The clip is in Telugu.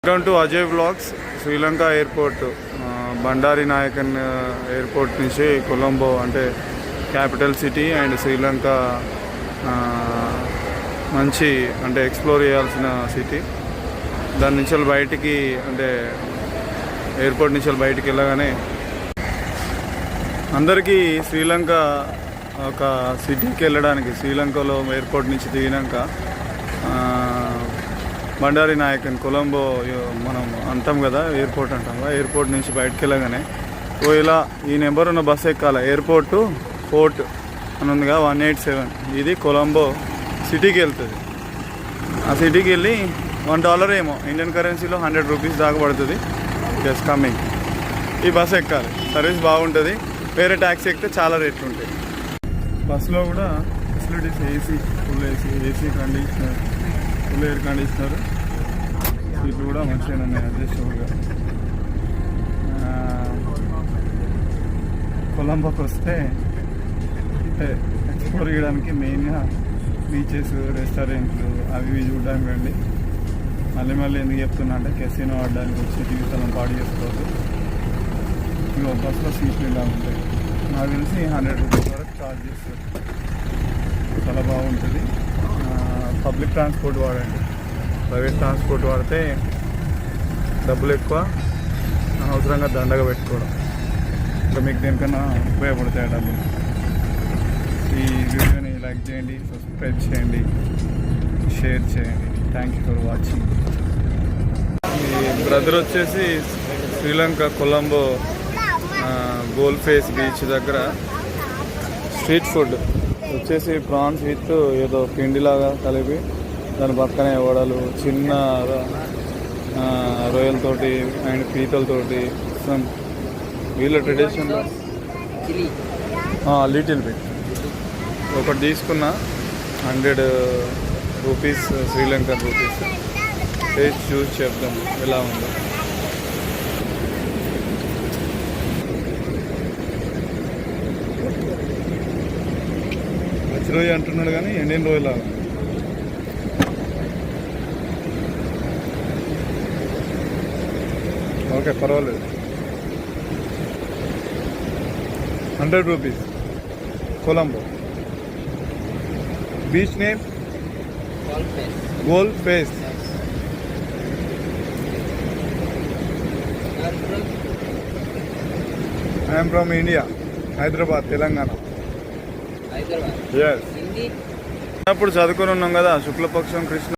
Welcome to Ajay blogs. Sri Lanka airport Bandaranaike airport నుంచి కొలంబో అంటే క్యాపిటల్ సిటీ అండ్ శ్రీలంక మంచి అంటే ఎక్స్ప్లోర్ చేయాల్సిన సిటీ. దాని నుంచి బయటికి అంటే ఎయిర్పోర్ట్ నుంచి బయటికి వెళ్ళగానే అందరికీ శ్రీలంక ఒక సిటీకి వెళ్ళడానికి శ్రీలంకలో ఎయిర్పోర్ట్ నుంచి దిగినాక బండారి నాయకన్ కొలంబో మనం అంటాం కదా, ఎయిర్పోర్ట్ అంటాం కదా, ఎయిర్పోర్ట్ నుంచి బయటకు వెళ్ళగానే ఇలా ఈ నెంబర్ ఉన్న బస్సు ఎక్కాలి. ఎయిర్పోర్టు ఫోర్ట్ అని ఉందిగా 187, ఇది కొలంబో సిటీకి వెళ్తుంది. ఆ సిటీకి వెళ్ళి $1 ఏమో ఇండియన్ కరెన్సీలో 100 రూపీస్ దాకా పడుతుంది. జస్ట్ కమింగ్ ఈ బస్సు ఎక్కాలి. సర్వీస్ బాగుంటుంది. వేరే ట్యాక్సీ ఎక్కితే చాలా రేట్లు ఉంటాయి. బస్సులో కూడా facilities AC, full AC conditioner, full air conditioner, సీట్లు కూడా మంచిగా ఉన్నాయి అడ్జస్టబుల్గా. కొలంబోకి వస్తే ఎక్స్ప్లోర్ చేయడానికి మెయిన్గా బీచెస్, రెస్టారెంట్లు అవి చూడడానికి రండి. మళ్ళీ ఎందుకు చెప్తున్నా అంటే కెసినో ఆడడానికి వచ్చి జీవితాలను పాడు చేసుకోవద్దు. ఇంకో బస్సులో సీట్లు ఇలా ఉంటాయి. నాకు తెలిసి 100 రూపీస్ వరకు ఛార్జ్ చేస్తారు. చాలా బాగుంటుంది. పబ్లిక్ ట్రాన్స్పోర్ట్ వాడండి. ప్రైవేట్ ట్రాన్స్పోర్ట్ వాడితే డబ్బులు ఎక్కువ, అనవసరంగా దండగా పెట్టుకోవడం. ఇంకా మీకు దేనికన్నా ఉపయోగపడతాయి డబ్బులు. ఈ వీడియోని లైక్ చేయండి, సబ్స్క్రైబ్ చేయండి, షేర్ చేయండి. Thank you for watching. ఈ బ్రదర్ వచ్చేసి Sri Lanka Colombo goal face beach దగ్గర స్ట్రీట్ ఫుడ్ వచ్చేసి ప్రాన్స్ విత్ ఏదో పిండిలాగా కలిపి దాని పక్కనే వడలు, చిన్న రొయ్యలతోటి అండ్ పీతలతోటి సమ్ వీళ్ళ ట్రెడిషన్లో లిటిల్ బిట్ ఒకటి తీసుకున్న 100 రూపీస్, శ్రీలంకన్ రూపీస్. టేస్ట్ చూసి చెప్దాం ఎలా ఉందో. రోజు అంటున్నాడు కానీ ఎండిన రోజులాగా. ఓకే, పర్వాలేదు. 100 rupees. Colombo beach name goal face. I'm from India, Hyderabad, Telangana. అప్పుడు చదువుకొని ఉన్నాం కదా, శుక్లపక్షం కృష్ణ